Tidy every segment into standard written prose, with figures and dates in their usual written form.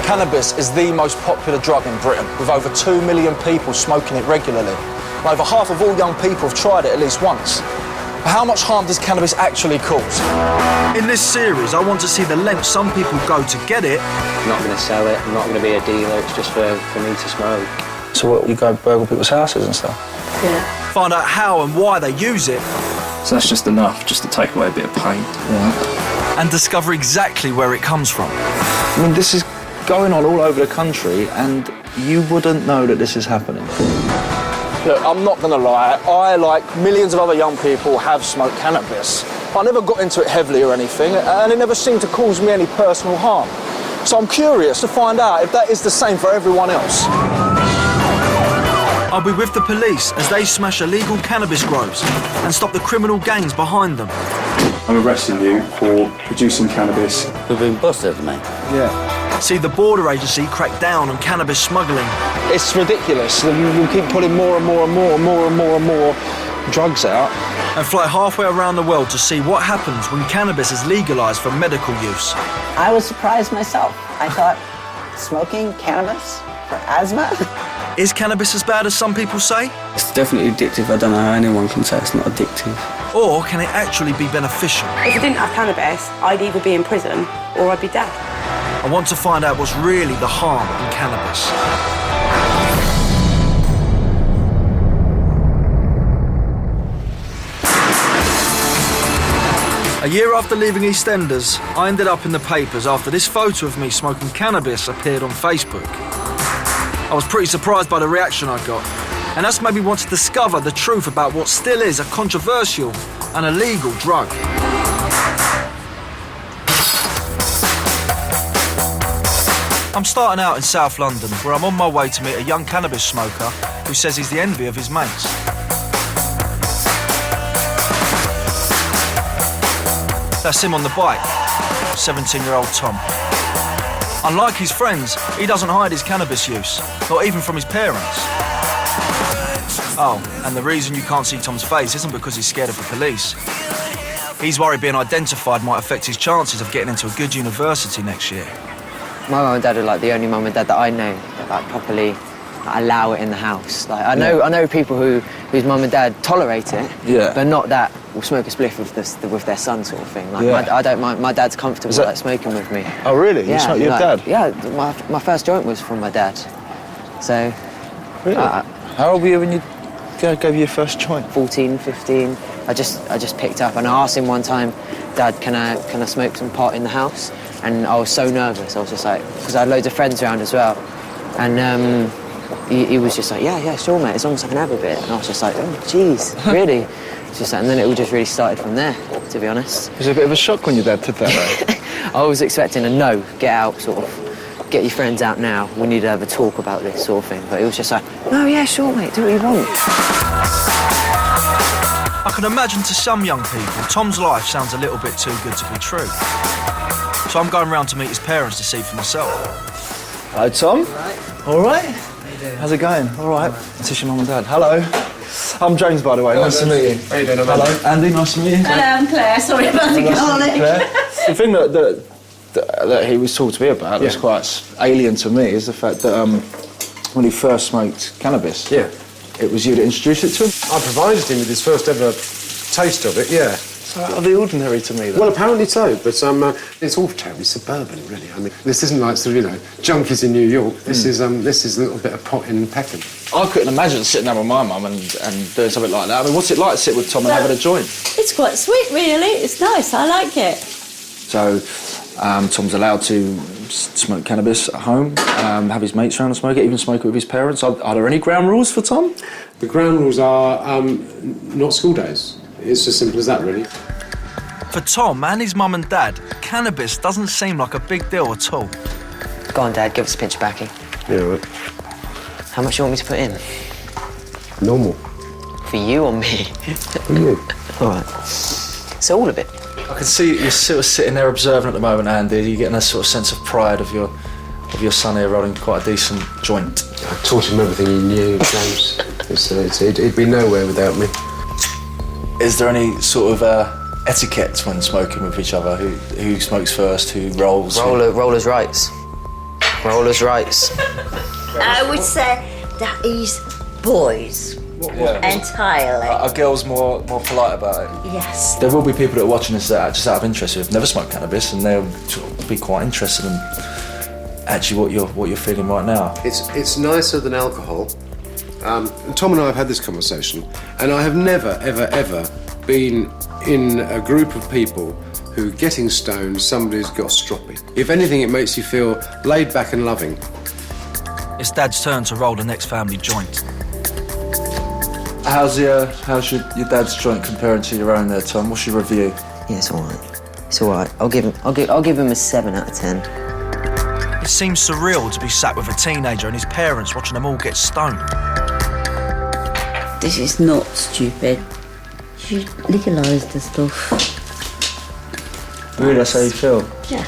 Cannabis is the most popular drug in Britain, with over 2 million people smoking it regularly. And over half of all young people have tried it at least once. But how much harm does cannabis actually cause? In this series, I want to see the lengths some people go to get it. I'm not going to sell it, I'm not going to be a dealer, it's just for me to smoke. So what, you go burgle people's houses and stuff? Yeah. Find out how and why they use it. So that's just enough, just to take away a bit of pain. Yeah. And discover exactly where it comes from. I mean, this is going on all over the country, and you wouldn't know that this is happening. Look, I'm not gonna lie, I, like millions of other young people, have smoked cannabis. I never got into it heavily or anything, and it never seemed to cause me any personal harm. So I'm curious to find out if that is the same for everyone else. I'll be with the police as they smash illegal cannabis grows and stop the criminal gangs behind them. I'm arresting you for producing cannabis. We've been busted, mate. Yeah. See the border agency crack down on cannabis smuggling. It's ridiculous. You keep pulling more and more drugs out. And fly halfway around the world to see what happens when cannabis is legalised for medical use. I was surprised myself. I thought, smoking cannabis for asthma? Is cannabis as bad as some people say? It's definitely addictive. I don't know how anyone can say it's not addictive. Or can it actually be beneficial? If I didn't have cannabis, I'd either be in prison or I'd be dead. I want to find out what's really the harm in cannabis. A year after leaving EastEnders, I ended up in the papers after this photo of me smoking cannabis appeared on Facebook. I was pretty surprised by the reaction I got, and that's made me want to discover the truth about what still is a controversial and illegal drug. I'm starting out in South London, where I'm on my way to meet a young cannabis smoker who says he's the envy of his mates. That's him on the bike, 17-year-old Tom. Unlike his friends, he doesn't hide his cannabis use, not even from his parents. Oh, and the reason you can't see Tom's face isn't because he's scared of the police. He's worried being identified might affect his chances of getting into a good university next year. My mum and dad are like the only mum and dad that I know that like properly allow it in the house. Like I know people whose mum and dad tolerate it, but not that will smoke a spliff with their son sort of thing. Like I don't mind. My dad's comfortable like smoking with me. Oh really? Yeah, you smoke your dad? Yeah, my first joint was from my dad. So. Really? How old were you when you gave you your first joint? 14, 15. I just picked up and I asked him one time, Dad, can I smoke some pot in the house? And I was so nervous. I was just like, because I had loads of friends around as well, and he was just like, yeah, sure, mate, as long as I can have a bit. And I was just like, oh, jeez, really? It's just like, and then it all just really started from there, to be honest. Was it a bit of a shock when your dad did that, though? I was expecting a no, get out, sort of, get your friends out now, we need to have a talk about this sort of thing. But it was just like, no, yeah, sure, mate, do what you want. I can imagine to some young people, Tom's life sounds a little bit too good to be true. So I'm going round to meet his parents to see for myself. Hello, Tom. All right? How's it going? All right. This is your mum and dad. Hello. I'm James, by the way. Nice to meet you. How you doing? Hello, Andy. Nice to meet you. Hello, I'm Claire. Sorry about the garlic. The thing that he was talking to me about that's quite alien to me is the fact that when he first smoked cannabis, it was you that introduced it to him. I provided him with his first ever taste of it, yeah. So out of the ordinary to me, though. Well, apparently so, but it's all terribly suburban, really. I mean, this isn't like sort of, junkies in New York. This is a little bit of pot in Peckham. I couldn't imagine sitting down with my mum and doing something like that. I mean, what's it like to sit with Tom and having a joint? It's quite sweet, really. It's nice. I like it. So, Tom's allowed to smoke cannabis at home, have his mates around and smoke it, even smoke it with his parents. Are there any ground rules for Tom? The ground rules are not school days. It's as simple as that, really. For Tom and his mum and dad, cannabis doesn't seem like a big deal at all. Go on, Dad, give us a pinch of baccy. Yeah, right. How much do you want me to put in? Normal. For you or me? For you. All right. So all of it. I can see you're sort of sitting there observing at the moment, Andy. You're getting a sort of sense of pride of your son here rolling quite a decent joint. I taught him everything he knew, James. He'd be nowhere without me. Is there any sort of etiquette when smoking with each other? Who smokes first? Who rolls? Roller's rights. Rollers' rights. I would say that is boys. Entirely. Are girls more polite about it? Yes. There will be people that are watching this that are just out of interest who've never smoked cannabis, and they'll sort of be quite interested in actually what you're feeling right now. It's nicer than alcohol. Tom and I have had this conversation, and I have never, ever, ever been in a group of people who, getting stoned, somebody's got stroppy. If anything, it makes you feel laid back and loving. It's Dad's turn to roll the next family joint. How's your dad's joint comparing to your own there, Tom? What's your review? Yeah, it's all right. It's all right. I'll give him a 7 out of 10. It seems surreal to be sat with a teenager and his parents watching them all get stoned. This is not stupid. You legalise the stuff. Really, that's how you feel? Yeah.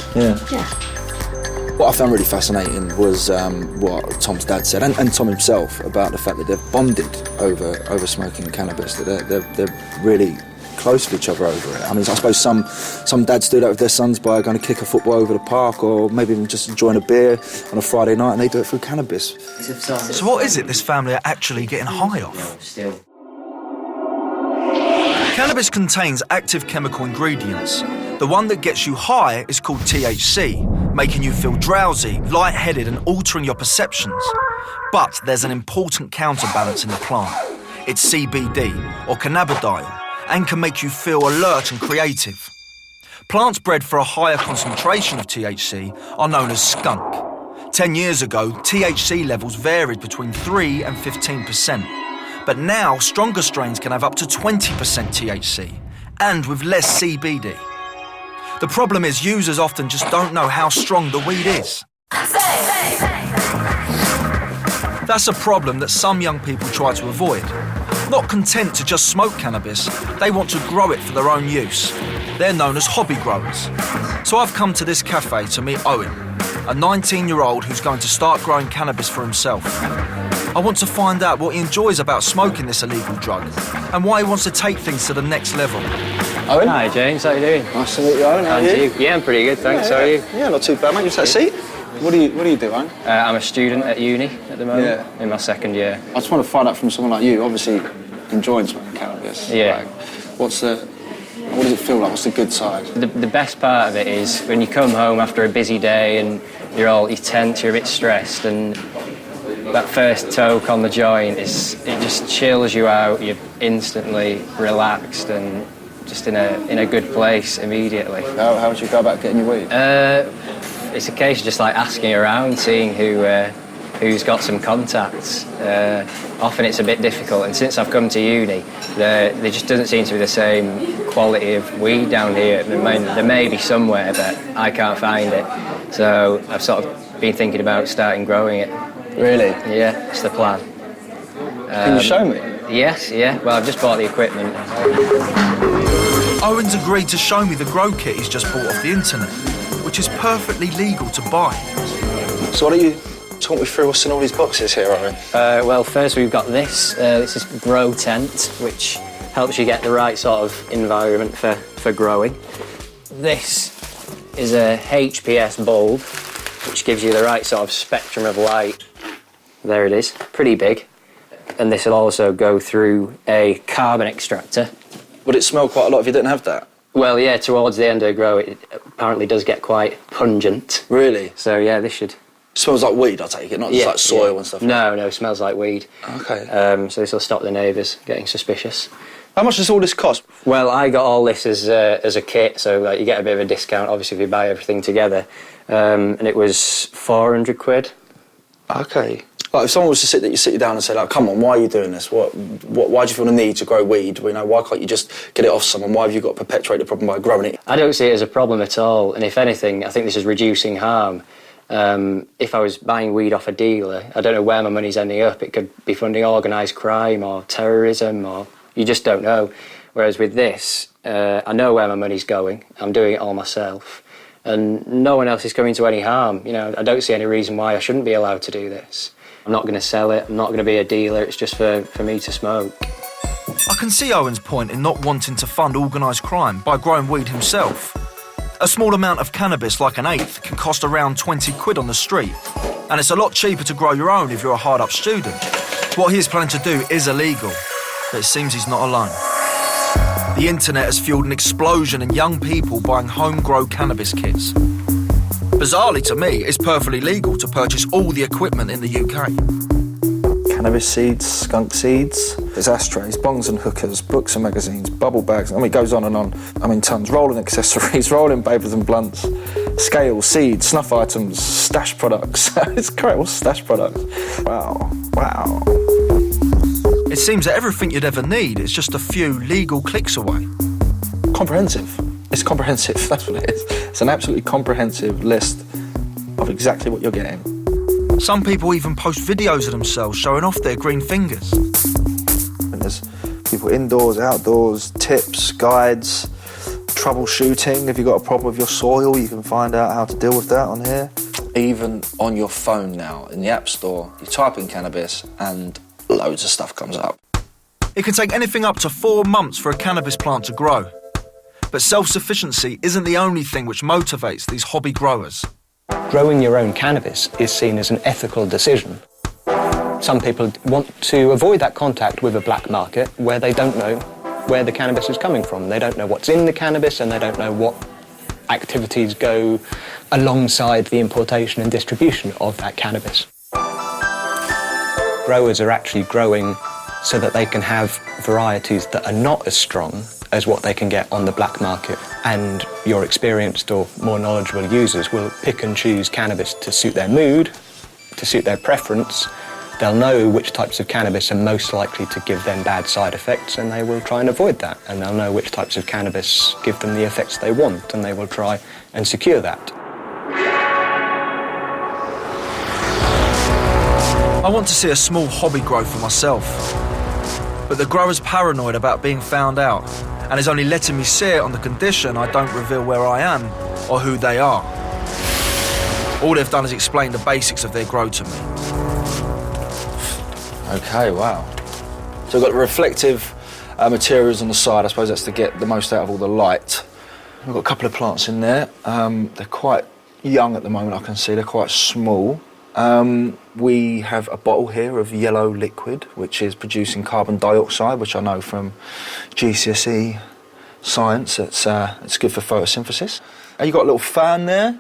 What I found really fascinating was what Tom's dad said, and Tom himself, about the fact that they've bonded over smoking cannabis, that they're really close to each other over it. I mean, I suppose some dads do that with their sons by going to kick a football over the park, or maybe even just enjoying a beer on a Friday night, and they do it through cannabis. So what is it this family are actually getting high off? Cannabis contains active chemical ingredients. The one that gets you high is called THC, making you feel drowsy, lightheaded and altering your perceptions. But there's an important counterbalance in the plant. It's CBD, or cannabidiol, and can make you feel alert and creative. Plants bred for a higher concentration of THC are known as skunk. 10 years ago, THC levels varied between 3 and 15%. But now, stronger strains can have up to 20% THC, and with less CBD. The problem is users often just don't know how strong the weed is. That's a problem that some young people try to avoid. Not content to just smoke cannabis, they want to grow it for their own use. They're known as hobby growers. So I've come to this cafe to meet Owen, a 19-year-old who's going to start growing cannabis for himself. I want to find out what he enjoys about smoking this illegal drug and why he wants to take things to the next level. Owen? Hi James, how you doing? Nice to meet you, Owen. How are you? Yeah, I'm pretty good, thanks. How are you? Yeah, not too bad, mate. You take a seat. What do you do, Owen? I'm a student at uni at the moment, in my second year. I just want to find out from someone like you, obviously enjoying smoking cannabis. Yeah. What does it feel like? What's the good side? The best part of it is when you come home after a busy day and you're tense, you're a bit stressed, and that first toke on the joint it just chills you out. You're instantly relaxed and just in a good place immediately. How would you go about getting your weed? It's a case of just asking around, seeing who's got some contacts. Often it's a bit difficult, and since I've come to uni, there just doesn't seem to be the same quality of weed down here. There may be somewhere, but I can't find it. So I've sort of been thinking about starting growing it. Really? Yeah, that's the plan. Can you show me? Yes, yeah. Well, I've just bought the equipment. Owen's agreed to show me the grow kit he's just bought off the internet, which is perfectly legal to buy. So why don't you talk me through what's in all these boxes here, Owen? Well, first we've got this. This is Grow Tent, which helps you get the right sort of environment for growing. This is a HPS bulb, which gives you the right sort of spectrum of light. There it is, pretty big. And this will also go through a carbon extractor. Would it smell quite a lot if you didn't have that? Well, yeah, towards the end of the grow, it apparently does get quite pungent. Really? So, yeah, this should... It smells like weed, I take it, not just like soil and stuff? No, it smells like weed. OK. So this will stop the neighbours getting suspicious. How much does all this cost? Well, I got all this as a kit, so you get a bit of a discount, obviously, if you buy everything together. And it was 400 quid. OK. Like, if someone was to sit you down and say, come on, why are you doing this? Why do you feel the need to grow weed? Why can't you just get it off someone? Why have you got to perpetuate the problem by growing it? I don't see it as a problem at all, and if anything, I think this is reducing harm. If I was buying weed off a dealer, I don't know where my money's ending up. It could be funding organised crime or terrorism, or you just don't know. Whereas with this, I know where my money's going. I'm doing it all myself, and no one else is coming to any harm. I don't see any reason why I shouldn't be allowed to do this. I'm not going to sell it, I'm not going to be a dealer, it's just for me to smoke. I can see Owen's point in not wanting to fund organised crime by growing weed himself. A small amount of cannabis, like an eighth, can cost around 20 quid on the street. And it's a lot cheaper to grow your own if you're a hard-up student. What he is planning to do is illegal, but it seems he's not alone. The internet has fueled an explosion in young people buying home-grown cannabis kits. Bizarrely to me, it's perfectly legal to purchase all the equipment in the UK. Cannabis seeds, skunk seeds, there's ashtrays, bongs and hookers, books and magazines, bubble bags, I mean, it goes on and on. I mean, tons, rolling accessories, rolling papers and blunts, scales, seeds, snuff items, stash products. It's great, what's stash products? Wow. It seems that everything you'd ever need is just a few legal clicks away. Comprehensive. It's comprehensive, that's what it is. It's an absolutely comprehensive list of exactly what you're getting. Some people even post videos of themselves showing off their green fingers. And there's people indoors, outdoors, tips, guides, troubleshooting. If you've got a problem with your soil, you can find out how to deal with that on here. Even on your phone now, in the App Store, you type in cannabis and loads of stuff comes up. It can take anything up to 4 months for a cannabis plant to grow. But self-sufficiency isn't the only thing which motivates these hobby growers. Growing your own cannabis is seen as an ethical decision. Some people want to avoid that contact with a black market where they don't know where the cannabis is coming from. They don't know what's in the cannabis and they don't know what activities go alongside the importation and distribution of that cannabis. Growers are actually growing so that they can have varieties that are not as strong as what they can get on the black market. And your experienced or more knowledgeable users will pick and choose cannabis to suit their mood, to suit their preference. They'll know which types of cannabis are most likely to give them bad side effects and they will try and avoid that. And they'll know which types of cannabis give them the effects they want and they will try and secure that. I want to see a small hobby grow for myself. But the grower's paranoid about being found out and is only letting me see it on the condition I don't reveal where I am or who they are. All they've done is explain the basics of their grow to me. Okay, wow. So we've got the reflective materials on the side. I suppose that's to get the most out of all the light. We've got a couple of plants in there. They're quite young at the moment, I can see. They're quite small. We have a bottle here of yellow liquid, which is producing carbon dioxide, which I know from GCSE science, it's good for photosynthesis. And you've got a little fan there,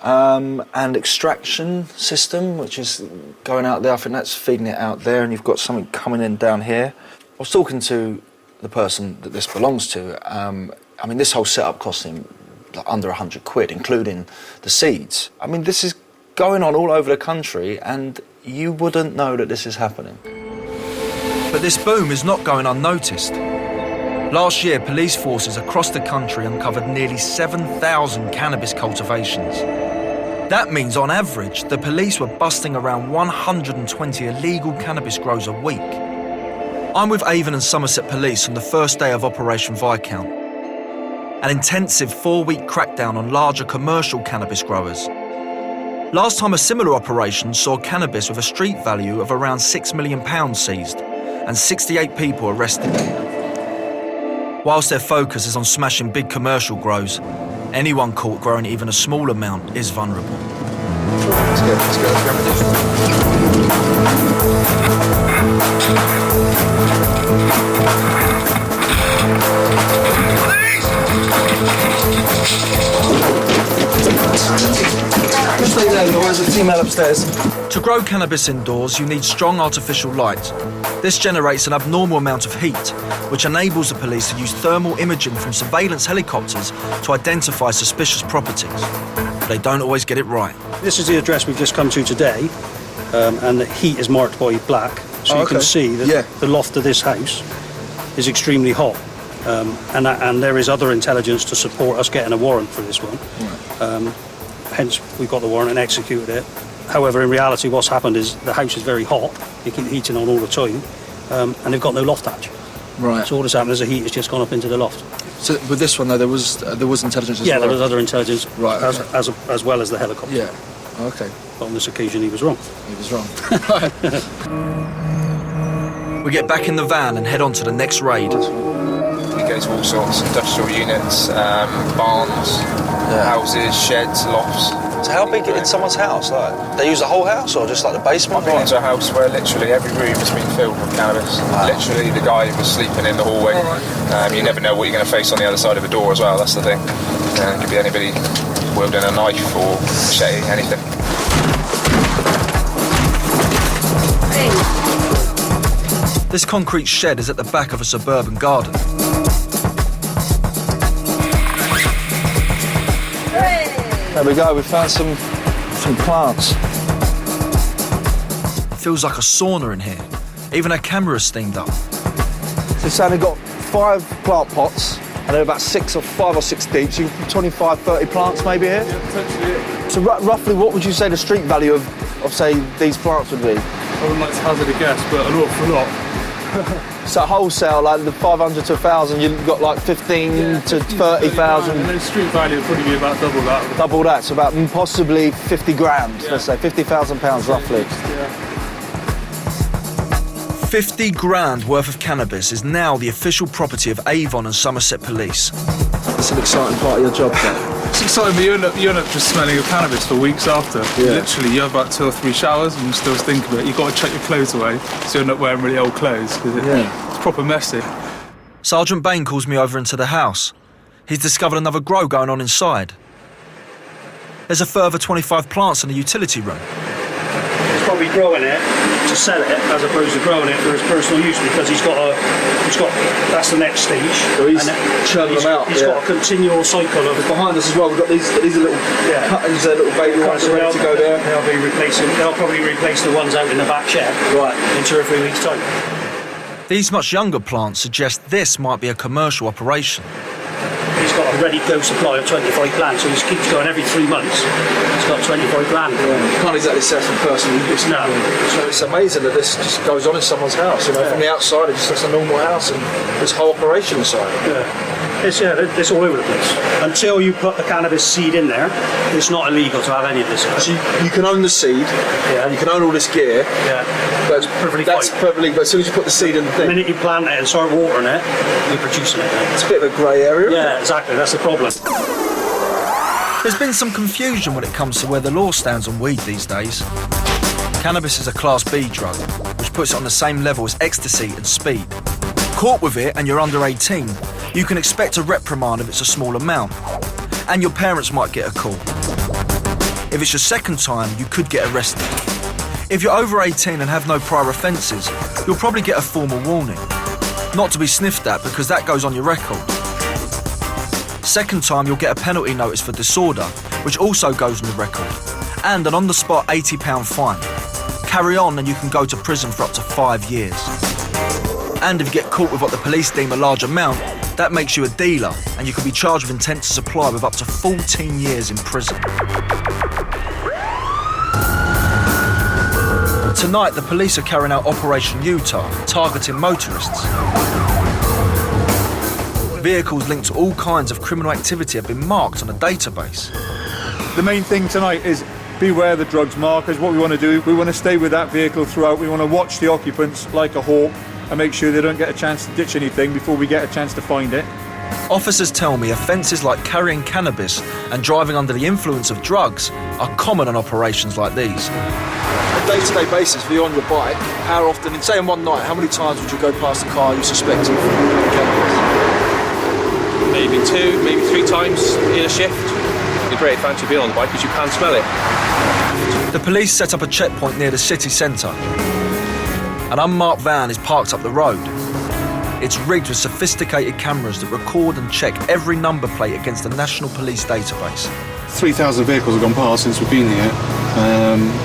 and extraction system, which is going out there. I think that's feeding it out there, and you've got something coming in down here. I was talking to the person that this belongs to. I mean, this whole setup cost him like under 100 quid, including the seeds. I mean, this is going on all over the country and you wouldn't know that this is happening. But this boom is not going unnoticed. Last year, police forces across the country uncovered nearly 7,000 cannabis cultivations. That means, on average, the police were busting around 120 illegal cannabis grows a week. I'm with Avon and Somerset Police on the first day of Operation Viscount, an intensive 4-week crackdown on larger commercial cannabis growers. Last time a similar operation saw cannabis with a street value of around £6 million seized and 68 people arrested. Whilst their focus is on smashing big commercial grows, anyone caught growing even a small amount is vulnerable. Let's go. Stay there, Laura. There's a female upstairs. To grow cannabis indoors, you need strong artificial light. This generates an abnormal amount of heat, which enables the police to use thermal imaging from surveillance helicopters to identify suspicious properties. But they don't always get it right. This is the address we've just come to today, and the heat is marked by black, so you can see that the loft of this house is extremely hot. And there is other intelligence to support us getting a warrant for this one. Hence, we got the warrant and executed it. However, in reality, what's happened is the house is very hot. You keep heating on all the time, and they've got no loft hatch. Right. So all that's happened is the heat has just gone up into the loft. So with this one, though, there was intelligence as well? Yeah, there was other intelligence, right, okay. as well as the helicopter. Yeah, okay. But on this occasion, he was wrong. He was wrong. We get back in the van and head on to the next raid. You go to all sorts, industrial units, barns, houses, sheds, lofts. So how big in someone's house? Like, they use the whole house or just like the basement? I've been into a house where literally every room has been filled with cannabis. Wow. Literally, the guy was sleeping in the hallway. You never know what you're going to face on the other side of a door as well, that's the thing. It could be anybody wielding a knife or machete, anything. This concrete shed is at the back of a suburban garden. There we go, we found some plants. Feels like a sauna in here. Even our camera's steamed up. So Sam, got 5 plant pots, and they're about 5 or 6 deep, so you can put 25, 30 plants maybe here? Yeah, potentially. So roughly what would you say the street value of say, these plants would be? I wouldn't like to hazard a guess, but an awful lot. So wholesale, like the 500 to 1,000, you've got like 15 to 30,000. And then street value would probably be about double that. Double that, so about possibly 50 grand, let's say, £50,000 roughly. Yeah. 50 grand worth of cannabis is now the official property of Avon and Somerset Police. It's an exciting part of your job, though. It's exciting, but you end up just smelling of cannabis for weeks after. Yeah. Literally, you have about 2 or 3 showers and you still stink of it. You've got to chuck your clothes away, so you end up wearing really old clothes, because it's proper messy. Sergeant Bain calls me over into the house. He's discovered another grow going on inside. There's a further 25 plants in the utility room. He's probably growing it to sell it as opposed to growing it for his personal use, because he's got that's the next stage. So he's churning them out. He's got a continual cycle of. Behind us as well, we've got these little cuttings, little baby ones ready to go there. They'll probably replace the ones out in the back shed in 2 or 3 weeks' time. These much younger plants suggest this might be a commercial operation. He's got a ready-to-go supply of 25 plants, so he keeps going every 3 months. He's got 25 plants. You can't exactly say from personal use. No. So it's amazing that this just goes on in someone's house. You know, from the outside, it just looks a normal house, and this whole operation inside. It's all over the place. Until you put the cannabis seed in there, it's not illegal to have any of this. So you can own the seed, you can own all this gear, but that's perfectly. But as soon as you put the seed in the thing, the minute you plant it and start watering it, you're producing it. It's a bit of a grey area. Yeah, exactly. That's the problem. There's been some confusion when it comes to where the law stands on weed these days. Cannabis is a Class B drug, which puts it on the same level as ecstasy and speed. Caught with it and you're under 18, you can expect a reprimand if it's a small amount, and your parents might get a call. If it's your second time, you could get arrested. If you're over 18 and have no prior offences, you'll probably get a formal warning. Not to be sniffed at, because that goes on your record. Second time, you'll get a penalty notice for disorder, which also goes on the record, and an on-the-spot £80 fine. Carry on and you can go to prison for up to 5 years. And if you get caught with what the police deem a large amount, that makes you a dealer, and you can be charged with intent to supply with up to 14 years in prison. Tonight, the police are carrying out Operation Utah, targeting motorists. Vehicles linked to all kinds of criminal activity have been marked on a database. The main thing tonight is beware the drugs markers. What we want to do, we want to stay with that vehicle throughout. We want to watch the occupants like a hawk and make sure they don't get a chance to ditch anything before we get a chance to find it. Officers tell me offences like carrying cannabis and driving under the influence of drugs are common on operations like these. On a day-to-day basis, if you're on your bike, how often, say in one night, how many times would you go past a car you suspect of cannabis? Maybe 2, maybe 3 times in a shift. It's a great advantage of being on the bike because you can smell it. The police set up a checkpoint near the city centre. An unmarked van is parked up the road. It's rigged with sophisticated cameras that record and check every number plate against the National Police database. 3,000 vehicles have gone past since we've been here.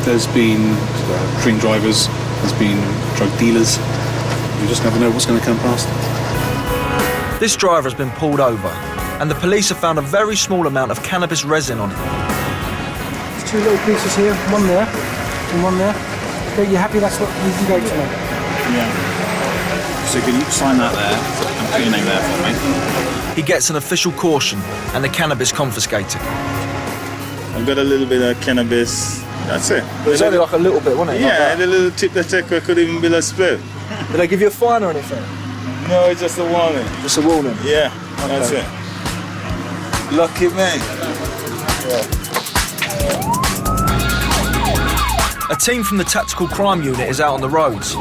There's been drink drivers, there's been drug dealers. You just never know what's going to come past. This driver has been pulled over, and the police have found a very small amount of cannabis resin on him. There's 2 little pieces here, one there and one there. Are you happy that's what you gave to me? Yeah. So can you sign that there and put your name there for me? He gets an official caution and the cannabis confiscated. I've got a little bit of cannabis, that's it. It was only like a little bit, wasn't it? Yeah, and a little tip that I could even be a split. Did they give you a fine or anything? No, it's just a warning. Just a warning? Yeah, that's it. Lucky me. A team from the Tactical Crime Unit is out on the roads.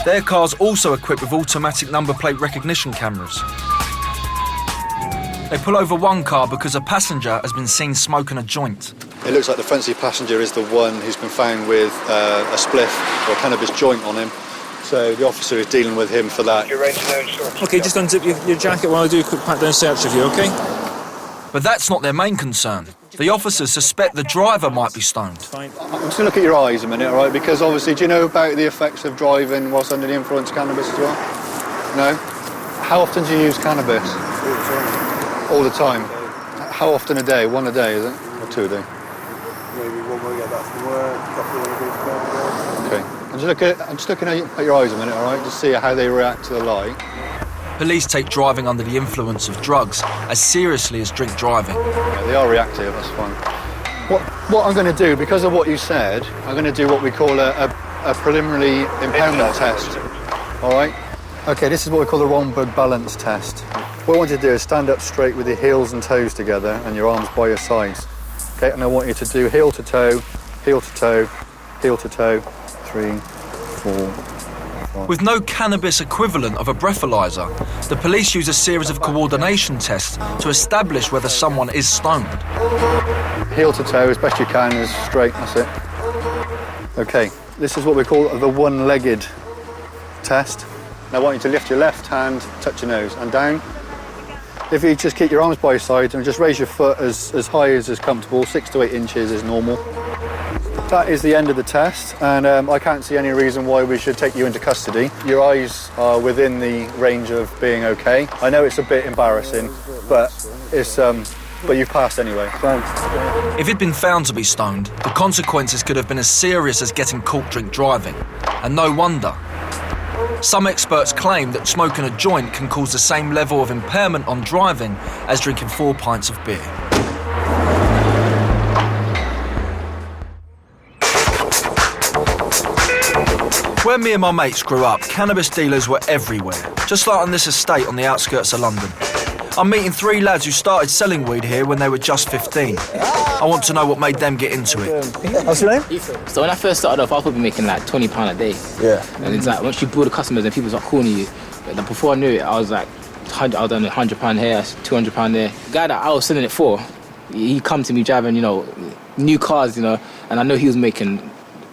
Their car's also equipped with automatic number plate recognition cameras. They pull over one car because a passenger has been seen smoking a joint. It looks like the Frenzy passenger is the one who's been found with a spliff or a cannabis joint on him. So the officer is dealing with him for that. Okay, just unzip your jacket while I do a quick pat-down search of you, okay? But that's not their main concern. The officers suspect the driver might be stoned. I'm just going to look at your eyes a minute, all right? Because obviously, do you know about the effects of driving whilst under the influence of cannabis as well? No? How often do you use cannabis? All the time. How often a day? One a day, is it? Or two a day? Maybe one when we get back from work, a couple when we go to bed. Okay. I'm just looking at your eyes a minute, all right? Just see how they react to the light. Police take driving under the influence of drugs as seriously as drink driving. Yeah, they are reactive, that's fine. What I'm going to do, because of what you said, I'm going to do what we call a preliminary impairment test. All right? Okay, this is what we call the Romberg balance test. What I want you to do is stand up straight with your heels and toes together and your arms by your sides. Okay, and I want you to do heel to toe, heel to toe, heel to toe, 3, 4, 5. With no cannabis equivalent of a breathalyzer, the police use a series of coordination tests to establish whether someone is stoned. Heel to toe as best you can, as straight, that's it. Okay, this is what we call the one-legged test. Now I want you to lift your left hand, touch your nose, and down. If you just keep your arms by your side and just raise your foot as high as is comfortable, 6 to 8 inches is normal. That is the end of the test, and I can't see any reason why we should take you into custody. Your eyes are within the range of being okay. I know it's a bit embarrassing, but you've passed anyway. Thanks. If he'd been found to be stoned, the consequences could have been as serious as getting caught drink driving, and no wonder. Some experts claim that smoking a joint can cause the same level of impairment on driving as drinking 4 pints of beer. Where me and my mates grew up, cannabis dealers were everywhere, just like on this estate on the outskirts of London. I'm meeting 3 lads who started selling weed here when they were just 15. I want to know what made them get into it. What's your name? So when I first started off, I was probably making like £20 a day. Yeah. And it's like, once you build the customers and people start calling you, but before I knew it, I was like, I was on £100 here, £200 there. The guy that I was selling it for, he come to me driving, new cars, and I know he was making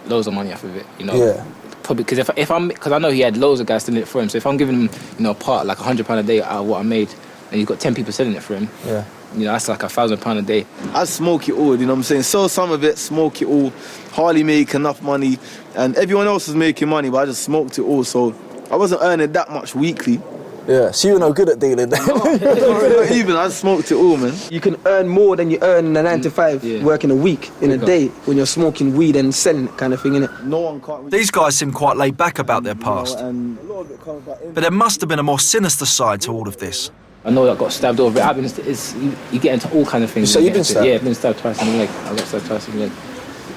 loads of money off of it, Yeah. Probably because because I know he had loads of guys selling it for him. So if I'm giving him, a part like £100 a day out of what I made, and you've got 10 people selling it for him, yeah, that's like £1,000 a day. I smoke it all, you know what I'm saying? Sell some of it, smoke it all, hardly make enough money, and everyone else was making money, but I just smoked it all, so I wasn't earning that much weekly. Yeah, so you were no good at dealing then. Not even, I smoked it all, man. You can earn more than you earn in a 9 to 5, working a week, in a day, when you're smoking weed and selling it kind of thing, innit? No one can't... These guys seem quite laid back about their past. But there must have been a more sinister side to all of this. I know I got stabbed over it. You get into all kinds of things. So you've been stabbed? Yeah, I've been stabbed twice in the leg. I got stabbed twice in the leg.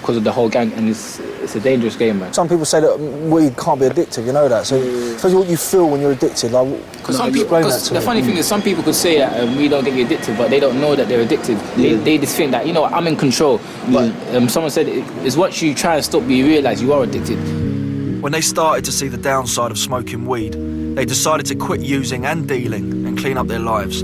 Because of the whole gang, and it's a dangerous game, man. Some people say that weed can't be addictive, you know that. So, tell what you feel when you're addicted. Like, the funny thing is, some people could say that we don't get you addicted, but they don't know that they're addicted. They just think that I'm in control. But someone said it's once you try and stop, you realise you are addicted. When they started to see the downside of smoking weed, they decided to quit using and dealing and clean up their lives.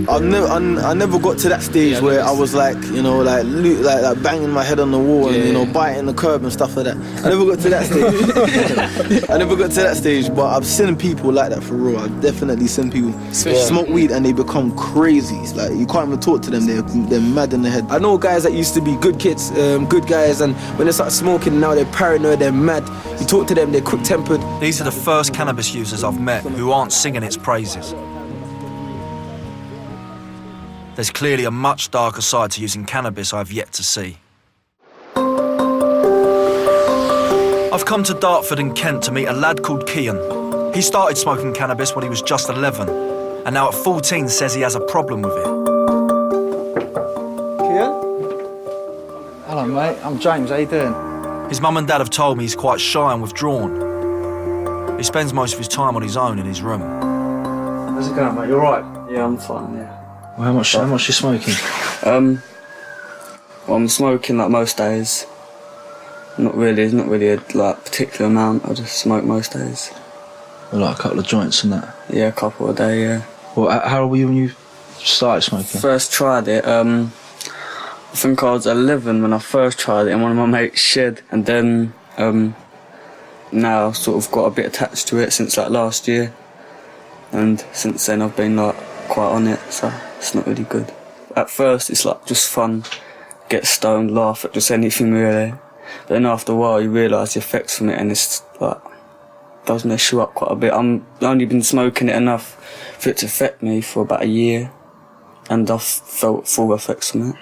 I never got to that stage where I was like, like banging my head on the wall and biting the curb and stuff like that. I never got to that stage. But I've seen people like that for real. I've definitely seen people smoke weed and they become crazy. It's like you can't even talk to them. They're mad in the head. I know guys that used to be good kids, good guys, and when they start smoking now they're paranoid, they're mad. You talk to them, they're quick-tempered. These are the first cannabis users I've met who aren't singing its praises. There's clearly a much darker side to using cannabis I've yet to see. I've come to Dartford in Kent to meet a lad called Kian. He started smoking cannabis when he was just 11, and now at 14 says he has a problem with it. Kian? Hello, mate. I'm James. How you doing? His mum and dad have told me he's quite shy and withdrawn. He spends most of his time on his own in his room. How's it going, mate? You alright? Yeah, I'm fine, yeah. Well, how much are you smoking? Well, I'm smoking like most days. Not really a particular amount. I just smoke most days. Well, like a couple of joints and that? Yeah, a couple a day, yeah. Well, how old were you when you started smoking? First tried it, I think I was 11 when I first tried it in one of my mates' shed, and then now I've sort of got a bit attached to it since like last year, and since then I've been like quite on it, so it's not really good. At first it's like just fun, get stoned, laugh at just anything really, but then after a while you realise the effects from it, and it's like does mess you up quite a bit. I've only been smoking it enough for it to affect me for about a year, and I've felt full effects from it.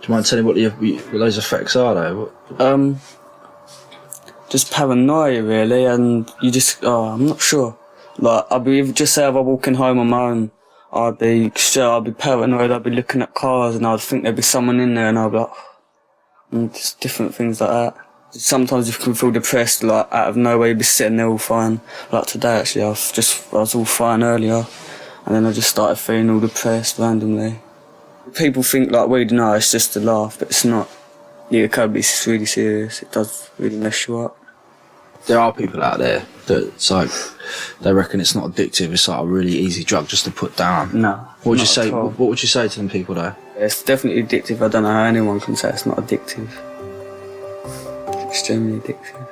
Do you mind telling me what those effects are though? Just paranoia really, and you just, I'm not sure. Like, I'd be, just say if I'm walking home on my own, I'd be paranoid, I'd be looking at cars and I'd think there'd be someone in there, and I'd be like, and just different things like that. Sometimes you can feel depressed, like out of nowhere, you'd be sitting there all fine. Like today actually, I was all fine earlier, and then I just started feeling all depressed randomly. People think like weed, no, it's just a laugh, but it's not. Yeah, it can be really serious. It does really mess you up. There are people out there that it's like, they reckon it's not addictive, it's like a really easy drug just to put down. No. What would you say? What would you say to them people though? It's definitely addictive. I don't know how anyone can say it's not addictive. It's extremely addictive.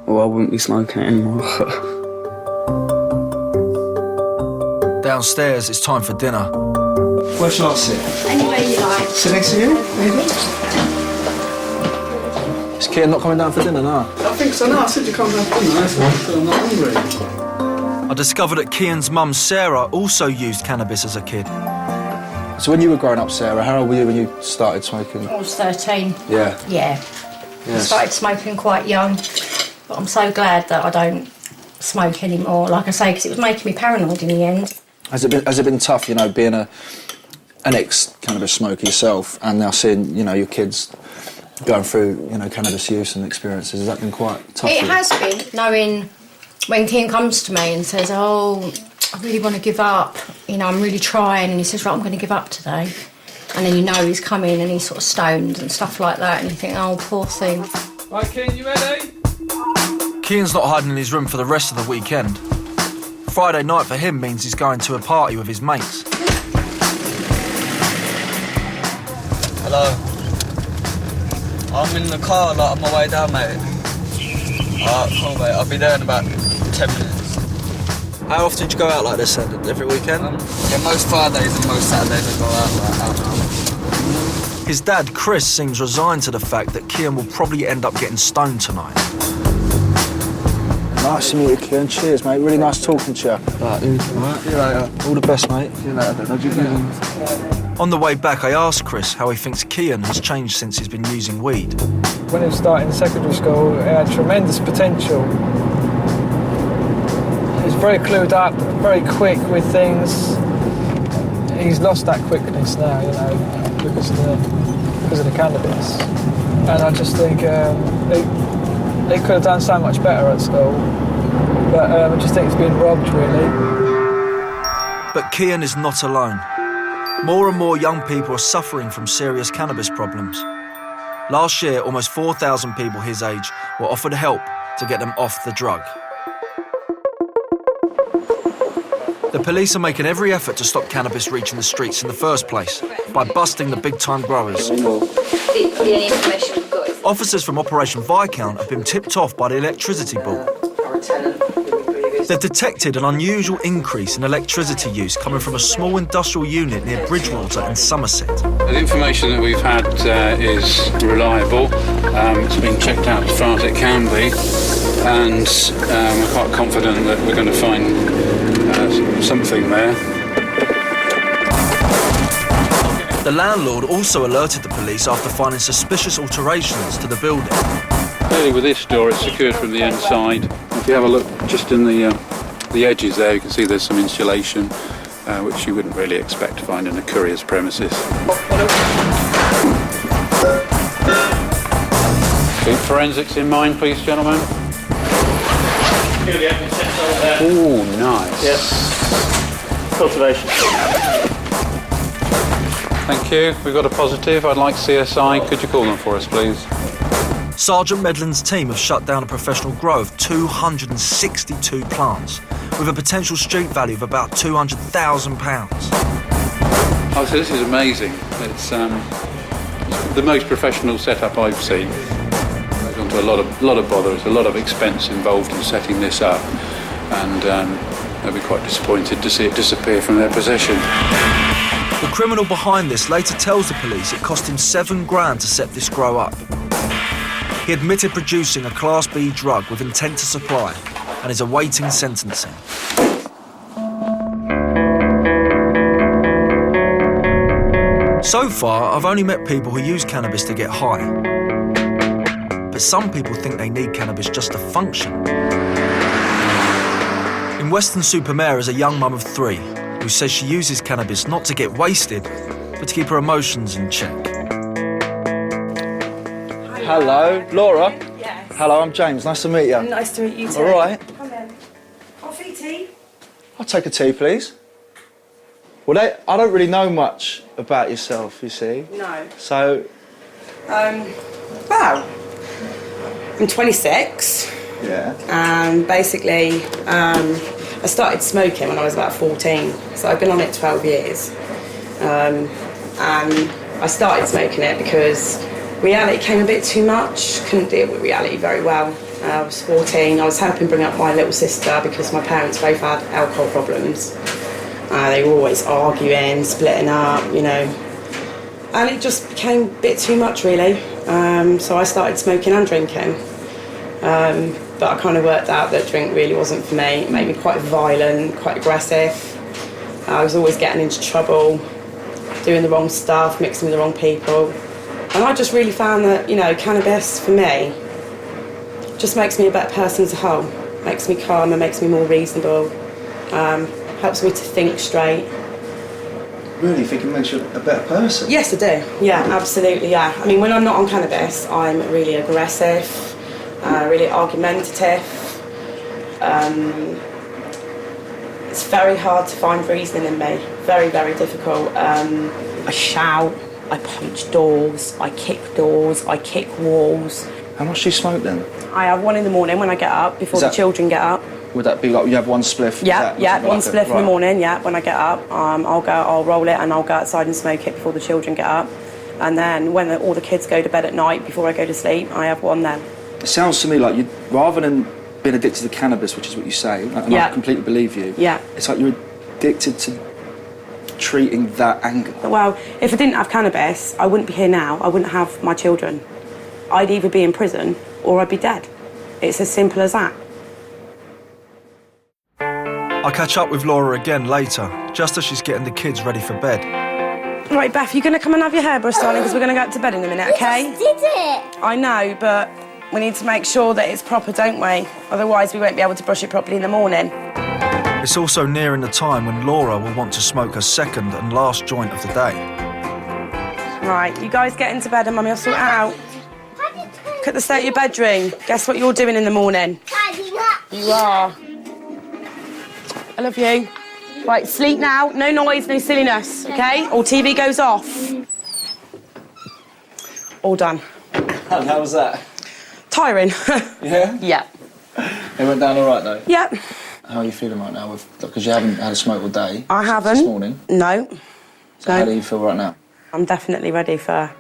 Well, I wouldn't be smoking it anymore. Downstairs, it's time for dinner. Where shall I sit? Anywhere you like. Sit next to you, maybe? Is Kian not coming down for dinner now? I think so, no. I said you come down for dinner. That's why I'm not hungry. I discovered that Kian's mum, Sarah, also used cannabis as a kid. So when you were growing up, Sarah, how old were you when you started smoking? I was 13. Yeah. Yeah. Yes. I started smoking quite young, but I'm so glad that I don't smoke anymore, like I say, because it was making me paranoid in the end. Has it been tough, you know, being an ex-cannabis smoker yourself and now seeing, you know, your kids going through, you know, cannabis use and experiences? Has that been quite tough? It has been, knowing when Kian comes to me and says, oh, I really want to give up, you know, I'm really trying, and he says, right, I'm going to give up today. And then you know he's coming and he's sort of stoned and stuff like that, and you think, oh, poor thing. Right, Kian, you ready? Kian's not hiding in his room for the rest of the weekend. Friday night for him means he's going to a party with his mates. Hello. I'm in the car, like, on my way down, mate. Alright, cool, mate. I'll be there in about 10 minutes. How often do you go out like this, every weekend? Yeah, most Fridays and most Saturdays I go out like that. His dad, Chris, seems resigned to the fact that Kian will probably end up getting stoned tonight. Nice to meet you, Kian. Cheers, mate. Really nice talking to you. Right, see you later. All the best, mate. See you later. On the way back, I asked Chris how he thinks Kian has changed since he's been using weed. When he was starting secondary school, he had tremendous potential. He was very clued up, very quick with things. He's lost that quickness now, you know, because of the cannabis. And I just think they could have done so much better at school. But I just think he's been robbed, really. But Kian is not alone. More and more young people are suffering from serious cannabis problems. Last year, almost 4,000 people his age were offered help to get them off the drug. The police are making every effort to stop cannabis reaching the streets in the first place by busting the big-time growers. Officers from Operation Viscount have been tipped off by the electricity board. They've detected an unusual increase in electricity use coming from a small industrial unit near Bridgewater in Somerset. The information that we've had is reliable. It's been checked out as far as it can be, and we're quite confident that we're going to find something there. The landlord also alerted the police after finding suspicious alterations to the building. Clearly with this door it's secured from the inside. If you have a look just in the edges there, you can see there's some insulation, which you wouldn't really expect to find in a courier's premises. Keep forensics in mind, please, gentlemen. Oh, nice. Yes. Cultivation. Thank you. We've got a positive. I'd like CSI. Could you call them for us, please? Sergeant Medland's team have shut down a professional grow of 262 plants with a potential street value of about £200,000. Oh, so this is amazing. It's the most professional setup I've seen. They've gone to a lot of bother. There's a lot of expense involved in setting this up, and they'll be quite disappointed to see it disappear from their possession. The criminal behind this later tells the police it cost him £7,000 to set this grow up. He admitted producing a Class B drug with intent to supply and is awaiting sentencing. So far, I've only met people who use cannabis to get high. But some people think they need cannabis just to function. In Weston-super-Mare is a young mum of 3 who says she uses cannabis not to get wasted, but to keep her emotions in check. Hello, Laura. Yes. Hello, I'm James. Nice to meet you. Nice to meet you too. All right. Come in. Coffee, tea? I'll take a tea, please. Well, I don't really know much about yourself, you see. No. So... Well, I'm 26. Yeah. And basically, I started smoking when I was about 14. So I've been on it 12 years. And I started smoking it because reality came a bit too much. Couldn't deal with reality very well. I was 14. I was helping bring up my little sister because my parents both had alcohol problems. They were always arguing, splitting up, you know. And it just became a bit too much, really. So I started smoking and drinking. But I kind of worked out that drink really wasn't for me. It made me quite violent, quite aggressive. I was always getting into trouble, doing the wrong stuff, mixing with the wrong people. And I just really found that, you know, cannabis, for me, just makes me a better person as a whole. Makes me calmer, makes me more reasonable, helps me to think straight. Really think it makes you a better person? Yes, I do. Yeah, absolutely, yeah. I mean, when I'm not on cannabis, I'm really aggressive, really argumentative. It's very hard to find reasoning in me. Very, very difficult. I shout, I punch doors, I kick doors, I kick walls. How much do you smoke then? I have one in the morning when I get up, before the children get up. Would that be like you have one spliff? Yeah, one spliff in the morning, yeah, when I get up. I'll roll it and I'll go outside and smoke it before the children get up. And then when all the kids go to bed at night, before I go to sleep, I have one then. It sounds to me like you, rather than being addicted to cannabis, which is what you say, and I completely believe you, it's like you're addicted to treating that anger. Well, if I didn't have cannabis, I wouldn't be here now. I wouldn't have my children. I'd either be in prison or I'd be dead. It's as simple as that. I catch up with Laura again later, just as she's getting the kids ready for bed. Right, Beth, you're going to come and have your hairbrush, darling, because we're going to go up to bed in a minute, OK? We just did it! I know, but we need to make sure that it's proper, don't we? Otherwise, we won't be able to brush it properly in the morning. It's also nearing the time when Laura will want to smoke her second and last joint of the day. Right, you guys get into bed and Mummy will sort it out. Look at the state of your bedroom. Guess what you're doing in the morning? Tidying up. You are. I love you. Right, sleep now. No noise, no silliness, OK? Or TV goes off. All done. And how was that? Tiring. Yeah? Yeah. It went down all right, though? Yep. How are you feeling right now? Because you haven't had a smoke all day. I haven't. This morning. No. So how do you feel right now? I'm definitely ready for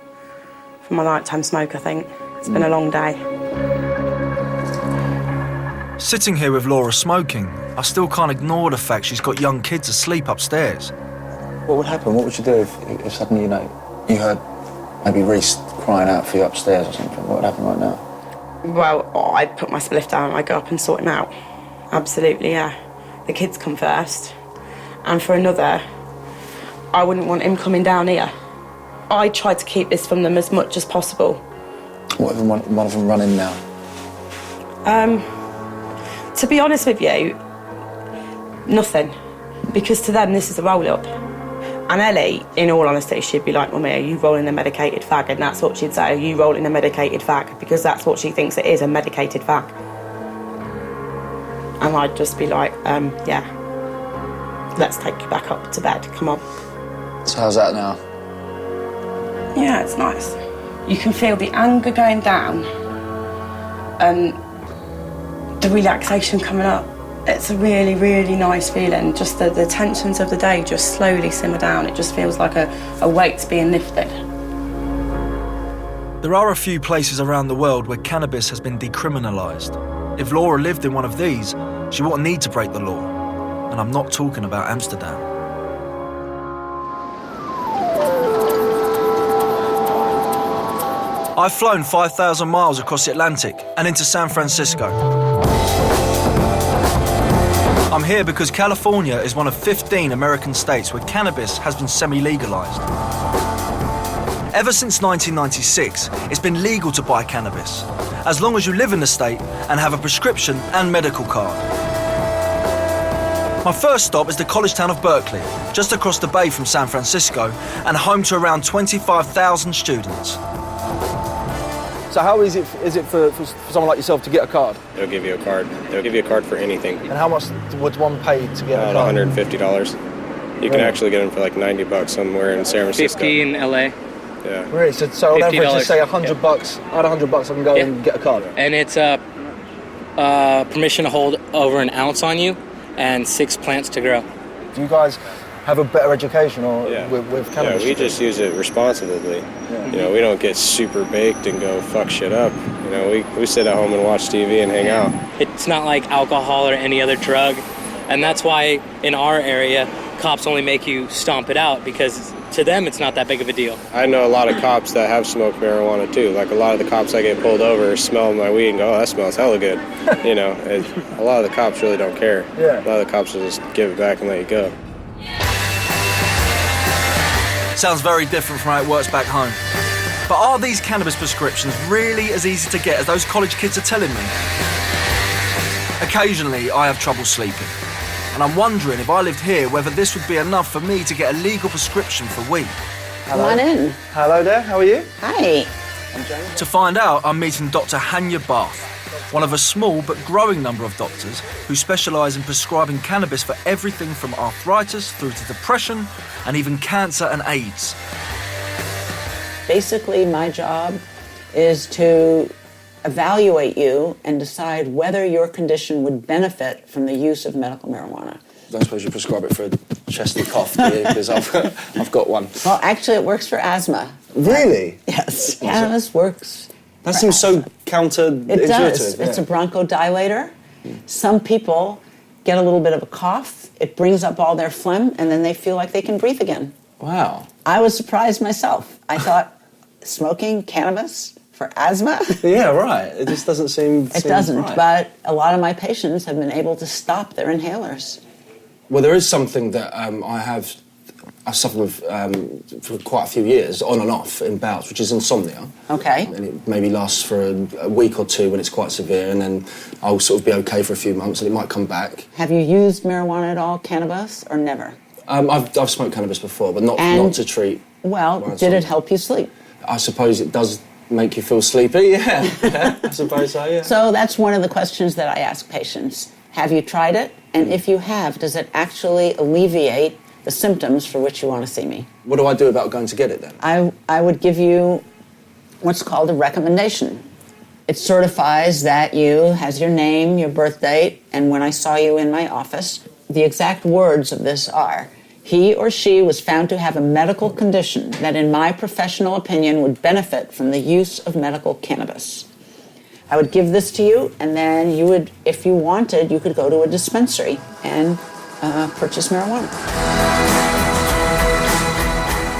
my nighttime smoke, I think. It's been a long day. Sitting here with Laura smoking, I still can't ignore the fact she's got young kids asleep upstairs. What would happen? What would you do if suddenly, you heard maybe Reese crying out for you upstairs or something? What would happen right now? Well, I'd put my spliff down and I'd go up and sort him out. Absolutely, yeah. The kids come first. And for another, I wouldn't want him coming down here. I tried to keep this from them as much as possible. What if one of them run in now? To be honest with you, nothing. Because to them, this is a roll-up. And Ellie, in all honesty, she'd be like, Mummy, are you rolling a medicated fag? And that's what she'd say, are you rolling a medicated fag? Because that's what she thinks it is, a medicated fag. and I'd just be like, yeah, let's take you back up to bed, come on. So how's that now? Yeah, it's nice. You can feel the anger going down and the relaxation coming up. It's a really, really nice feeling. Just the tensions of the day just slowly simmer down. It just feels like a weight's being lifted. There are a few places around the world where cannabis has been decriminalised. If Laura lived in one of these, she wouldn't need to break the law. And I'm not talking about Amsterdam. I've flown 5,000 miles across the Atlantic and into San Francisco. I'm here because California is one of 15 American states where cannabis has been semi-legalised. Ever since 1996, it's been legal to buy cannabis, as long as you live in the state and have a prescription and medical card. My first stop is the college town of Berkeley, just across the bay from San Francisco and home to around 25,000 students. So how easy is it for someone like yourself to get a card? They'll give you a card. They'll give you a card for anything. And how much would one pay to get a card? $150. You can actually get them for like $90 somewhere in San Francisco. 50 in LA. Yeah. Really? So on average, just say $100. I had $100. I can go and get a card. And it's permission to hold over an ounce on you and 6 plants to grow. Do you guys have a better education or with cannabis? Yeah, we just use it responsibly. Yeah. You know, we don't get super baked and go fuck shit up. You know, we sit at home and watch TV and hang out. It's not like alcohol or any other drug, and that's why in our area, cops only make you stomp it out, because to them it's not that big of a deal. I know a lot of cops that have smoked marijuana too. Like a lot of the cops I get pulled over smell my weed and go, oh, that smells hella good. You know, a lot of the cops really don't care. Yeah. A lot of the cops will just give it back and let you go. Sounds very different from how it works back home. But are these cannabis prescriptions really as easy to get as those college kids are telling me? Occasionally, I have trouble sleeping. And I'm wondering if I lived here whether this would be enough for me to get a legal prescription for weed. Come on in. Hello there, how are you? Hi. I'm James. To find out, I'm meeting Dr. Hanya Bath, one of a small but growing number of doctors who specialise in prescribing cannabis for everything from arthritis through to depression and even cancer and AIDS. Basically, my job is to evaluate you and decide whether your condition would benefit from the use of medical marijuana. I don't suppose you prescribe it for a chesty cough, do you? Because I've got one. Well, actually, it works for asthma. Really? Yes. Cannabis works. That seems so counterintuitive. It does. Yeah. It's a bronchodilator. Some people get a little bit of a cough. It brings up all their phlegm, and then they feel like they can breathe again. Wow. I was surprised myself. I thought, smoking cannabis for asthma? Yeah, right. It just doesn't seem. It doesn't, right. But a lot of my patients have been able to stop their inhalers. Well, there is something that I suffer with for quite a few years, on and off, in bouts, which is insomnia. Okay. And it maybe lasts for a week or two when it's quite severe, and then I'll sort of be okay for a few months, and it might come back. Have you used marijuana at all, cannabis, or never? I've smoked cannabis before, but not to treat. Well, did it help you sleep? I suppose it does make you feel sleepy, yeah. I suppose so, yeah. So that's one of the questions that I ask patients. Have you tried it? And if you have, does it actually alleviate the symptoms for which you want to see me? What do I do about going to get it then? I would give you what's called a recommendation. It certifies that you has your name, your birth date, and when I saw you in my office, the exact words of this are, he or she was found to have a medical condition that in my professional opinion would benefit from the use of medical cannabis. I would give this to you, and then you would, if you wanted, you could go to a dispensary and purchase marijuana.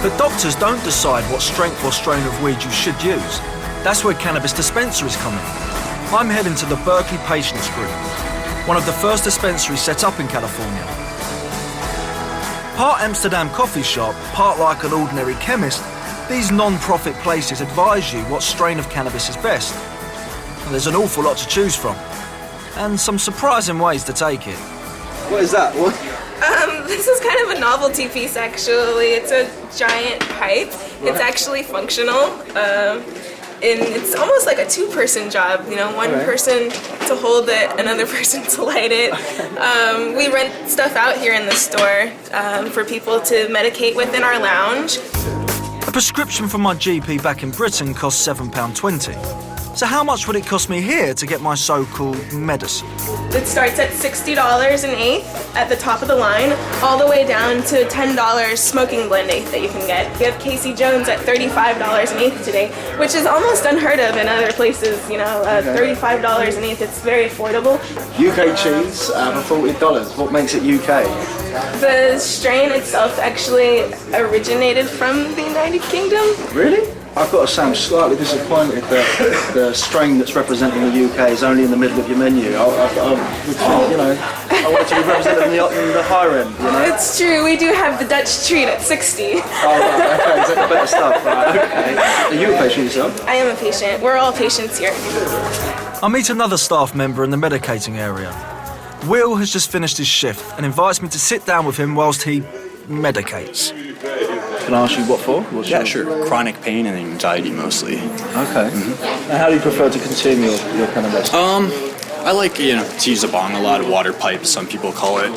But doctors don't decide what strength or strain of weed you should use. That's where cannabis dispensaries come in. I'm heading to the Berkeley Patients Group, one of the first dispensaries set up in California. Part Amsterdam coffee shop, part like an ordinary chemist, these non-profit places advise you what strain of cannabis is best. And there's an awful lot to choose from, and some surprising ways to take it. What is that? What? This is kind of a novelty piece, actually. It's a giant pipe. It's actually functional. and it's almost like a two-person job. You know, one person to hold it, another person to light it. We rent stuff out here in the store for people to medicate with in our lounge. A prescription from my GP back in Britain costs £7.20. So how much would it cost me here to get my so-called medicine? It starts at $60 an eighth at the top of the line, all the way down to $10 smoking blend eighth that you can get. We have Casey Jones at $35 an eighth today, which is almost unheard of in other places. You know, $35 an eighth. It's very affordable. UK cheese for $40. What makes it UK? The strain itself actually originated from the United Kingdom. Really? I've got to say I'm slightly disappointed that the strain that's representing the UK is only in the middle of your menu. I want it to be represented in the higher end, you know? It's true, we do have the Dutch treat at 60. Oh, right, okay, is that the better stuff? Right, okay. Are you a patient yourself? I am a patient. We're all patients here. I meet another staff member in the medicating area. Will has just finished his shift and invites me to sit down with him whilst he medicates. Can I ask you what for? Sure. Chronic pain and anxiety mostly. Okay. And how do you prefer to consume your cannabis? I like, to use a bong a lot, a water pipe, some people call it.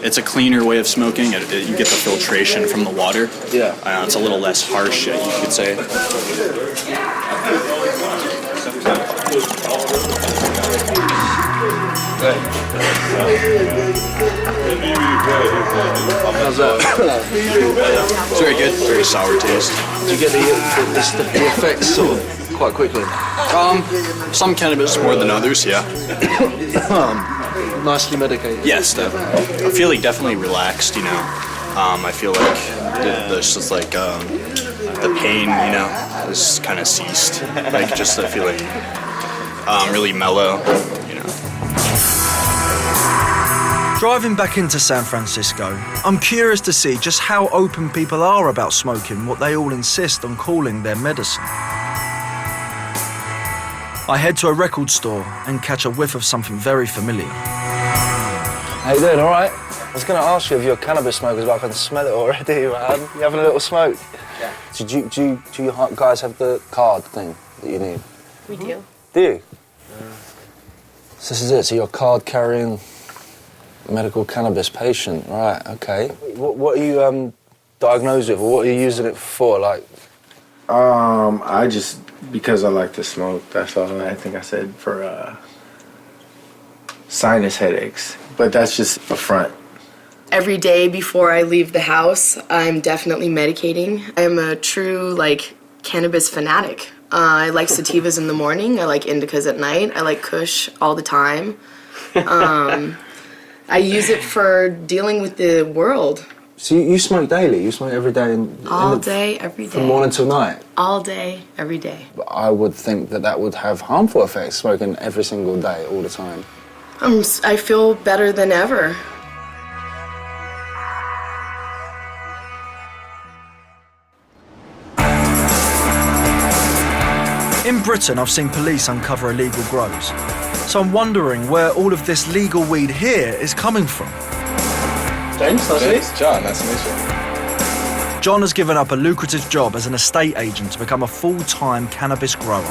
It's a cleaner way of smoking. You get the filtration from the water. Yeah. It's a little less harsh, you could say. How's that? It's very good, very sour taste. Do you get the effects sort of quite quickly? Some cannabis more than others, yeah. Nicely medicated. Yes, I feel like definitely relaxed, I feel like there's just like the pain, is kind of ceased. Like just I feel like really mellow, Driving back into San Francisco, I'm curious to see just how open people are about smoking what they all insist on calling their medicine. I head to a record store and catch a whiff of something very familiar. How you doing, all right? I was going to ask you if you're cannabis smokers, but I can smell it already, man. You having a little smoke? Yeah. Do you guys have the card thing that you need? We do. Do you? So this is it, so you're a card-carrying medical cannabis patient, right, okay. What are you diagnosed with, or what are you using it for, like? Because I like to smoke, that's all. I think I said for sinus headaches, but that's just a front. Every day before I leave the house, I'm definitely medicating. I'm a true, cannabis fanatic. I like sativas in the morning, I like indicas at night, I like kush all the time. I use it for dealing with the world. So you smoke daily? You smoke every day? All day, every day. From morning till night? All day, every day. I would think that would have harmful effects, smoking every single day, all the time. I feel better than ever. In Britain, I've seen police uncover illegal grows. So I'm wondering where all of this legal weed here is coming from. James, It's John, nice to meet you. John has given up a lucrative job as an estate agent to become a full-time cannabis grower.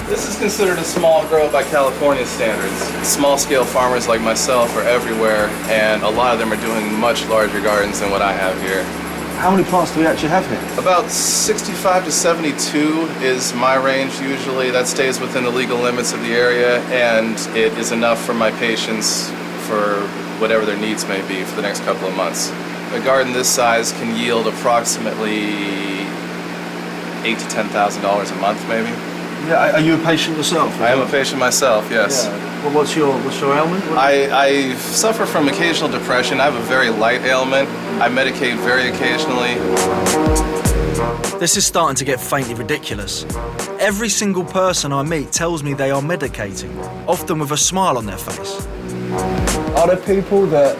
This is considered a small grow by California standards. Small-scale farmers like myself are everywhere, and a lot of them are doing much larger gardens than what I have here. How many plants do we actually have here? About 65 to 72 is my range usually. That stays within the legal limits of the area, and it is enough for my patients for whatever their needs may be for the next couple of months. A garden this size can yield approximately $8,000 to $10,000 a month, maybe. Yeah, are you a patient yourself? I am a patient myself, yes. Yeah. Well, what's your ailment? I suffer from occasional depression. I have a very light ailment. I medicate very occasionally. This is starting to get faintly ridiculous. Every single person I meet tells me they are medicating, often with a smile on their face. Are there people that,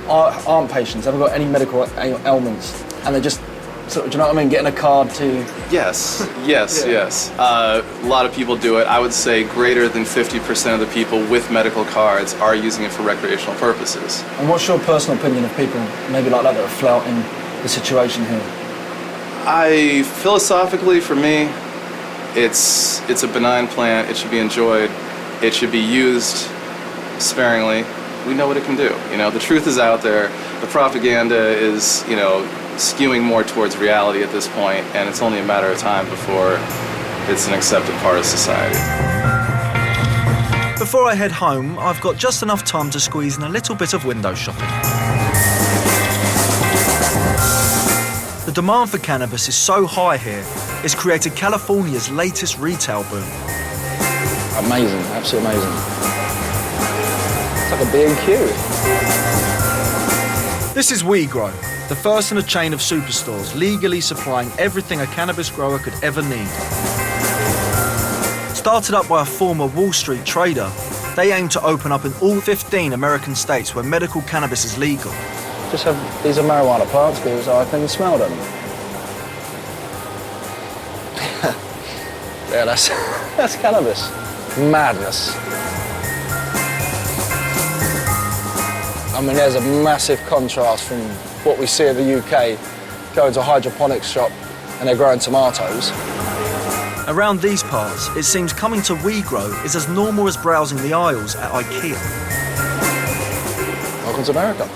aren't patients, haven't got any medical ailments, and they're just do you know what I mean, getting a card to... Yes. A lot of people do it. I would say greater than 50% of the people with medical cards are using it for recreational purposes. And what's your personal opinion of people maybe like that are flouting the situation here? Philosophically, for me, it's a benign plant. It should be enjoyed. It should be used sparingly. We know what it can do. The truth is out there. The propaganda is, skewing more towards reality at this point, and it's only a matter of time before it's an accepted part of society. Before I head home, I've got just enough time to squeeze in a little bit of window shopping. The demand for cannabis is so high here, it's created California's latest retail boom. Amazing, absolutely amazing. It's like a B&Q. This is WeGrow, the first in a chain of superstores legally supplying everything a cannabis grower could ever need. Started up by a former Wall Street trader, they aim to open up in all 15 American states where medical cannabis is legal. These are marijuana plants because I can smell them. Yeah, that's cannabis. Madness. I mean, there's a massive contrast from what we see in the UK, going to a hydroponics shop and they're growing tomatoes. Around these parts, it seems coming to WeGrow is as normal as browsing the aisles at IKEA. Welcome to America.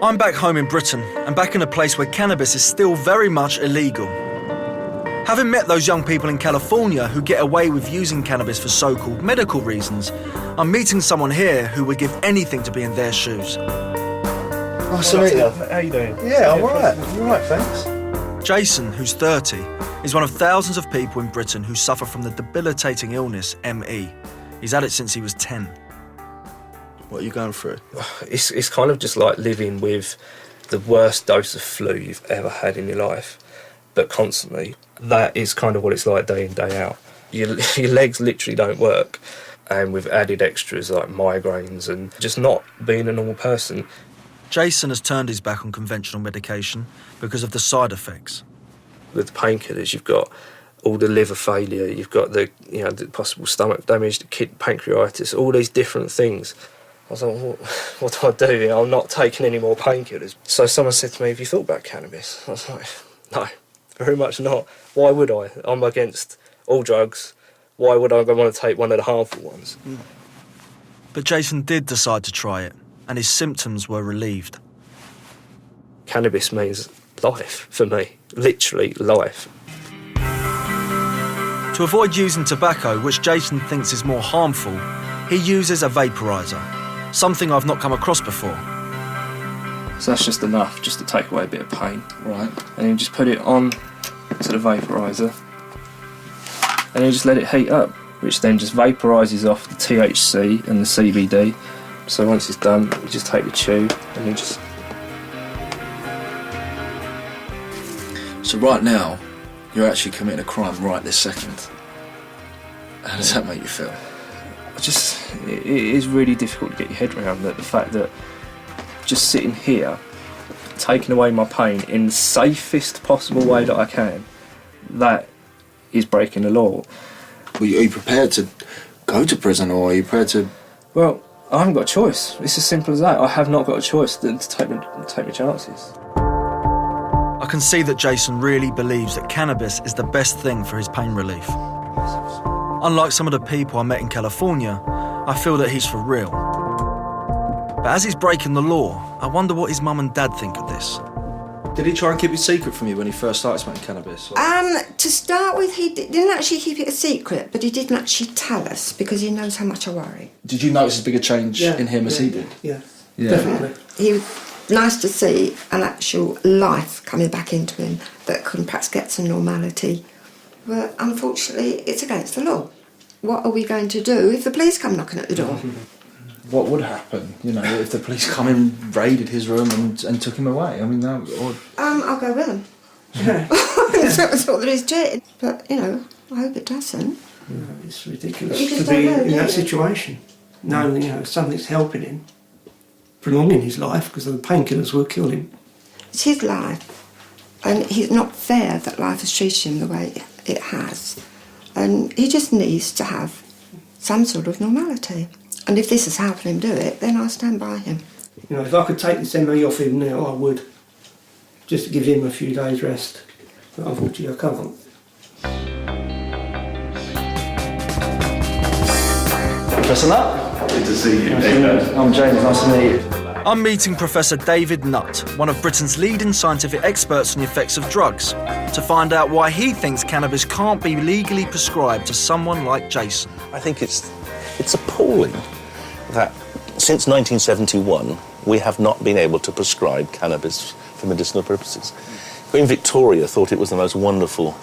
I'm back home in Britain and back in a place where cannabis is still very much illegal. Having met those young people in California who get away with using cannabis for so-called medical reasons, I'm meeting someone here who would give anything to be in their shoes. Nice to meet you. How you doing? Yeah, I'm alright. I'm alright, thanks. Jason, who's 30, is one of thousands of people in Britain who suffer from the debilitating illness ME. He's had it since he was 10. What are you going through? It's kind of just like living with the worst dose of flu you've ever had in your life, but constantly. That is kind of what it's like day in, day out. Your legs literally don't work, and with added extras like migraines and just not being a normal person. Jason has turned his back on conventional medication because of the side effects. With the painkillers, you've got all the liver failure, you've got the possible stomach damage, the pancreatitis, all these different things. I was like, what do I do? I'm not taking any more painkillers. So someone said to me, have you thought about cannabis? I was like, no, very much not. Why would I? I'm against all drugs. Why would I want to take one of the harmful ones? But Jason did decide to try it, and his symptoms were relieved. Cannabis means life for me, literally life. To avoid using tobacco, which Jason thinks is more harmful, he uses a vaporizer, something I've not come across before. So that's just enough, just to take away a bit of pain. Right. And you just put it on to the vaporizer, and you just let it heat up, which then just vaporises off the THC and the CBD. So once it's done, you just take the tube and you just... So right now, you're actually committing a crime right this second. How does that make you feel? It is really difficult to get your head around that, the fact that just sitting here, taking away my pain in the safest possible way that I can, that is breaking the law. Well, are you prepared to go to prison, or are you prepared to... Well, I haven't got a choice. It's as simple as that. I have not got a choice than to take my chances. I can see that Jason really believes that cannabis is the best thing for his pain relief. Unlike some of the people I met in California, I feel that he's for real. But as he's breaking the law, I wonder what his mum and dad think of this. Did he try and keep it secret from you when he first started smoking cannabis? To start with, he didn't actually keep it a secret, but he didn't actually tell us because he knows how much I worry. Did you notice as big a change in him as he did? Yeah, definitely. He was nice to see an actual life coming back into him that can perhaps get some normality. But unfortunately, it's against the law. What are we going to do if the police come knocking at the door? What would happen, if the police come in, raided his room and took him away? I mean, that... I'll go with them. That's all there is to it. But, I hope it doesn't. It's ridiculous to be in that situation, knowing, something's helping him, prolonging his life, because the painkillers will kill him. It's his life, and it's not fair that life has treated him the way it has. And he just needs to have some sort of normality. And if this is helping him do it, then I stand by him. You know, if I could take this ME off him now, I would. Just to give him a few days rest. But unfortunately I can't. Professor Nutt? Good to see you, David. I'm James, nice to meet you. I'm meeting Professor David Nutt, one of Britain's leading scientific experts on the effects of drugs, to find out why he thinks cannabis can't be legally prescribed to someone like Jason. I think it's appalling that since 1971 we have not been able to prescribe cannabis for medicinal purposes. Queen Victoria thought it was the most wonderful